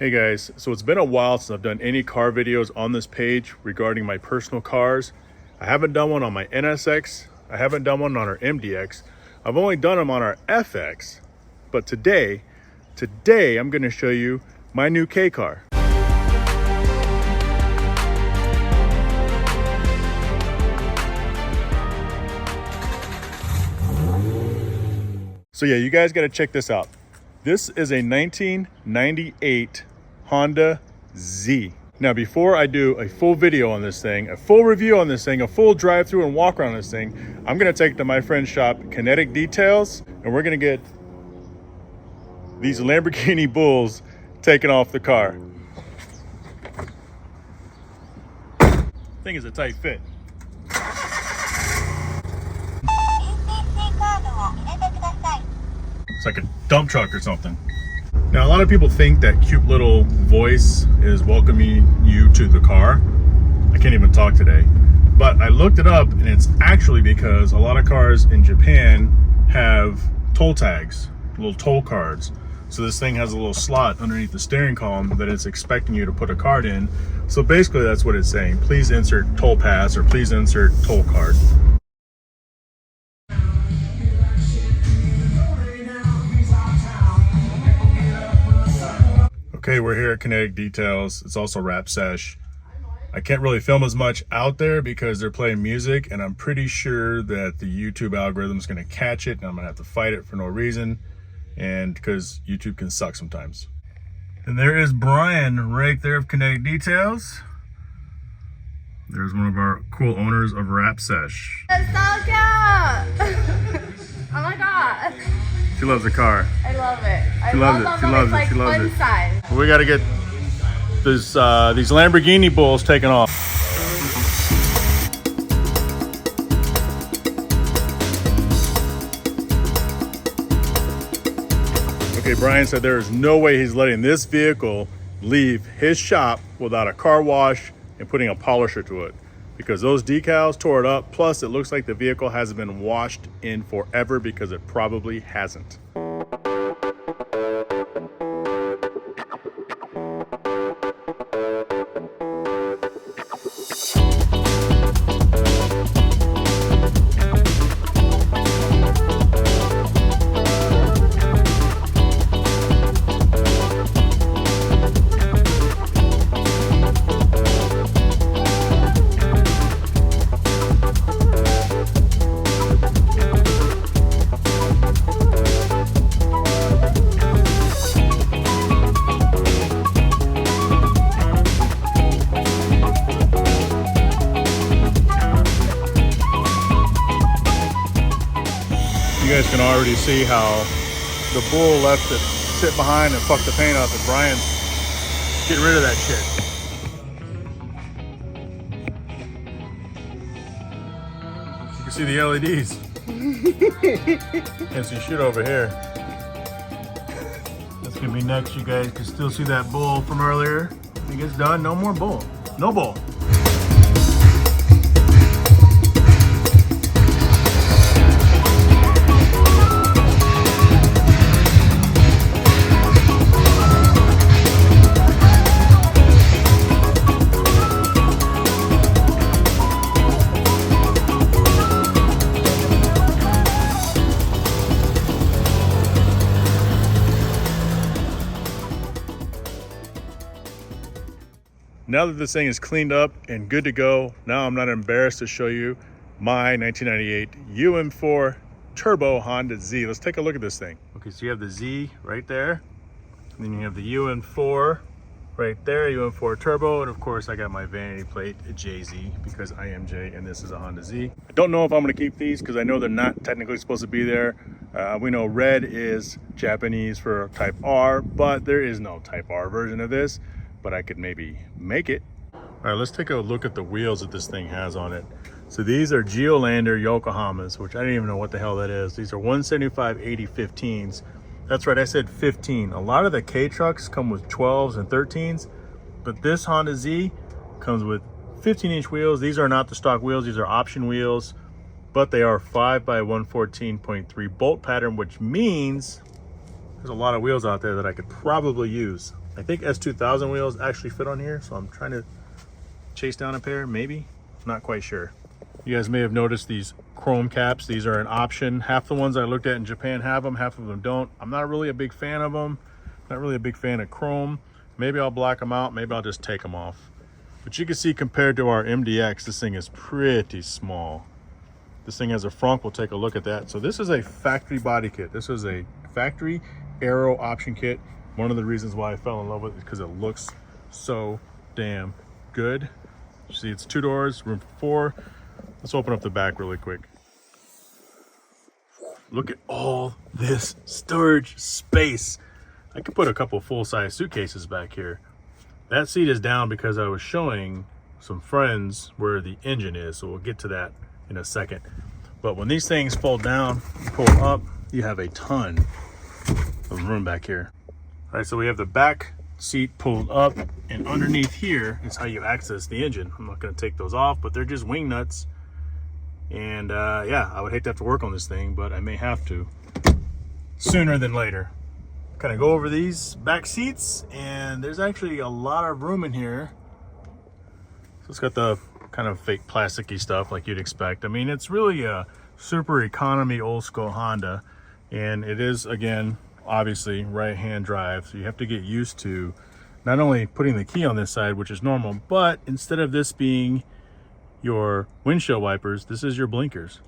Hey guys, so it's been a while since I've done any car videos on this page regarding my personal cars. I haven't done one on my NSX. I haven't done one on our MDX. I've only done them on our FX. But today I'm going to show you my new K car. So yeah, you guys got to check this out. This is a 1998 Honda Z. Now, before I do a full video on this thing, a full review on this thing, a full drive through and walk around this thing, I'm gonna take it to my friend's shop, Kinetic Details, and we're gonna get these Lamborghini Bulls taken off the car. Thing is a tight fit. It's like a dump truck or something. Now, a lot of people think that cute little voice is welcoming you to the car. I can't even talk today. But I looked it up, and it's actually because a lot of cars in Japan have toll tags, little toll cards. So this thing has a little slot underneath the steering column that it's expecting you to put a card in. So basically that's what it's saying. Please insert toll pass or please insert toll card. Okay, we're here at Kinetic Details. It's also Rap Sesh. I can't really film as much out there because they're playing music, and I'm pretty sure that the YouTube algorithm is going to catch it, and I'm going to have to fight it for no reason, and because YouTube can suck sometimes. And there is Brian right there of Kinetic Details. There's one of our cool owners of Rap Sesh. It's so cute! Oh my god. She loves the car. I love it. She loves it. She loves it. She loves it. Size. We got to get this, these Lamborghini Bulls taken off. Okay, Brian said there is no way he's letting this vehicle leave his shop without a car wash and putting a polisher to it, because those decals tore it up. Plus, it looks like the vehicle hasn't been washed in forever, because it probably hasn't. You guys can already see how the bull left it sit behind and fuck the paint up, and Brian's getting rid of that shit. You can see the LEDs. Can't see shit over here. That's gonna be next. You guys can still see that bull from earlier. I think it's done. No more bull. No bull. Now that this thing is cleaned up and good to go, now I'm not embarrassed to show you my 1998 UM4 Turbo Honda Z. Let's take a look at this thing. Okay, so you have the Z right there, and then you have the UM4 right there, UM4 Turbo, and of course I got my vanity plate JZ because I am Jay and this is a Honda Z. I don't know if I'm gonna keep these because I know they're not technically supposed to be there. We know red is Japanese for Type R, but there is no Type R version of this. But I could maybe make it. All right, let's take a look at the wheels that this thing has on it. So these are Geolander Yokohamas, which I didn't even know what the hell that is. These are 175/80 15s. That's right, I said 15. A lot of the K trucks come with 12s and 13s, but this Honda Z comes with 15-inch wheels. These are not the stock wheels, these are option wheels, but they are 5 by 114.3 bolt pattern, which means there's a lot of wheels out there that I could probably use. I think S2000 wheels actually fit on here, so I'm trying to chase down a pair, maybe. Not quite sure. You guys may have noticed these chrome caps. These are an option. Half the ones I looked at in Japan have them, half of them don't. I'm not really a big fan of them. Not really a big fan of chrome. Maybe I'll black them out, maybe I'll just take them off. But you can see compared to our MDX, this thing is pretty small. This thing has a frunk, we'll take a look at that. So this is a factory body kit. This is a factory aero option kit. One of the reasons why I fell in love with it is because it looks so damn good. You see it's 2 doors, room for 4. Let's open up the back really quick. Look at all this storage space. I could put a couple full-size suitcases back here. That seat is down because I was showing some friends where the engine is, so we'll get to that in a second. But when these things fold down, pull up, you have a ton of room back here. All right, so we have the back seat pulled up, and underneath here is how you access the engine. I'm not gonna take those off, but they're just wing nuts. And yeah, I would hate to have to work on this thing, but I may have to sooner than later. Kind of go over these back seats, and there's actually a lot of room in here. So it's got the kind of fake plasticky stuff like you'd expect. I mean, it's really a super economy old school Honda, and it is, again, obviously right-hand drive. So you have to get used to not only putting the key on this side, which is normal, but instead of this being your windshield wipers, this is your blinkers.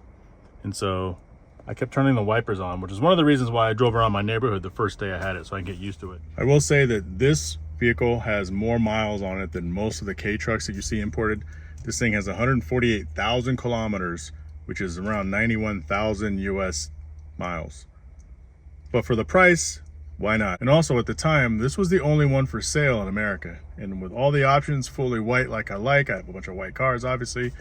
And so I kept turning the wipers on, which is one of the reasons why I drove around my neighborhood the first day I had it, so I can get used to it. I will say that this vehicle has more miles on it than most of the K trucks that you see imported. This thing has 148,000 kilometers, which is around 91,000 US miles. But for the price, why not? And also at the time, this was the only one for sale in America. And with all the options fully white like I have a bunch of white cars, obviously.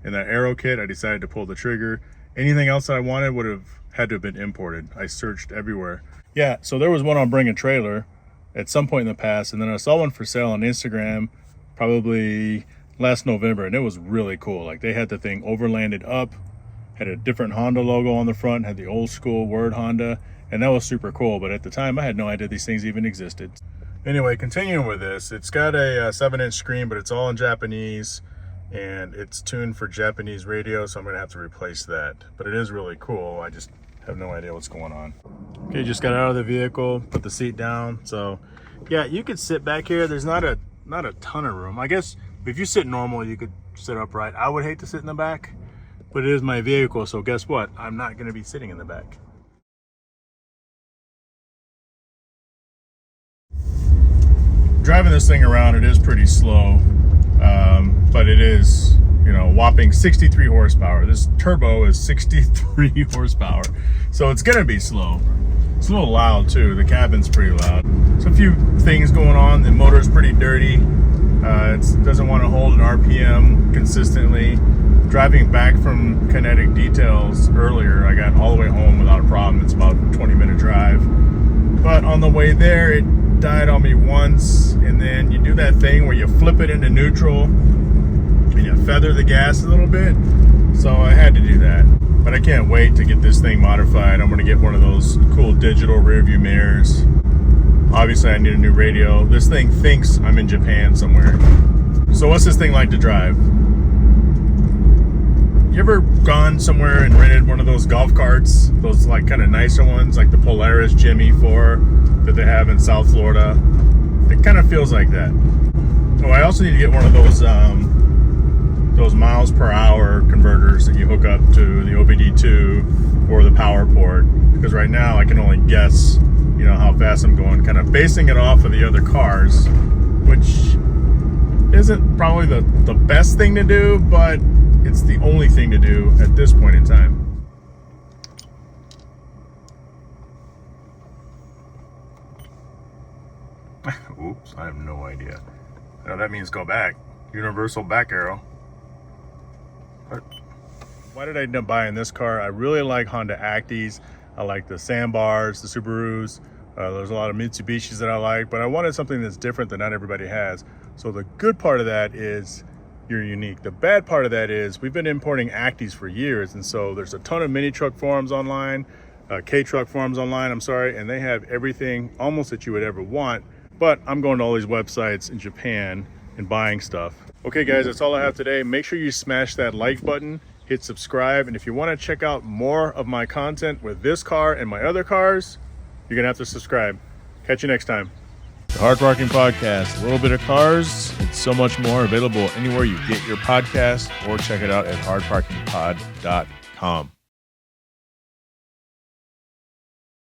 In that aero kit, I decided to pull the trigger. Anything else that I wanted would have had to have been imported. I searched everywhere. Yeah, so there was one on Bring a Trailer at some point in the past, and then I saw one for sale on Instagram probably last November, and it was really cool. Like, they had the thing overlanded up, had a different Honda logo on the front, had the old school word Honda, and that was super cool. But at the time, I had no idea these things even existed. Anyway, continuing with this, it's got a 7-inch screen, but it's all in Japanese, and it's tuned for Japanese radio, so I'm gonna have to replace that. But it is really cool. I just have no idea what's going on. Okay, just got out of the vehicle, put the seat down. So yeah, you could sit back here. There's not a ton of room. I guess if you sit normal, you could sit upright. I would hate to sit in the back, but it is my vehicle, so guess what? I'm not gonna be sitting in the back. Driving this thing around, it is pretty slow, but it is, you know, whopping 63 horsepower. This turbo is 63 horsepower, so it's gonna be slow. It's a little loud too. The cabin's pretty loud. There's a few things going on. The motor's pretty dirty. It doesn't want to hold an RPM consistently. Driving back from Kinetic Details earlier, I got all the way home without a problem. It's about a 20-minute drive. But on the way there, it died on me once, and then you do that thing where you flip it into neutral and you feather the gas a little bit. So I had to do that. But I can't wait to get this thing modified. I'm gonna get one of those cool digital rear view mirrors. Obviously I need a new radio. This thing thinks I'm in Japan somewhere. So what's this thing like to drive? You ever gone somewhere and rented one of those golf carts? Those like kind of nicer ones, like the Polaris Jimmy 4 that they have in South Florida? It kind of feels like that. Oh, I also need to get one of those miles per hour converters that you hook up to the OBD2 or the power port, because right now I can only guess, you know, how fast I'm going, kind of basing it off of the other cars, which isn't probably the best thing to do, but it's the only thing to do at this point in time. Oops, I have no idea. Now that means go back. Universal back arrow. What? Why did I end up buying this car? I really like Honda Actis. I like the Sandbars, the Subarus. There's a lot of Mitsubishis that I like, but I wanted something that's different that not everybody has. So the good part of that is you're unique. The bad part of that is we've been importing Actis for years, and so there's a ton of mini truck forums online, K-truck forums online, I'm sorry, and they have everything almost that you would ever want, But I'm going to all these websites in Japan and buying stuff. Okay guys, that's all I have today. Make sure you smash that like button, hit subscribe, and if you want to check out more of my content with this car and my other cars, you're gonna have to subscribe. Catch you next time. The Hard Parking Podcast, a little bit of cars and so much more, available anywhere you get your podcast, or check it out at hardparkingpod.com.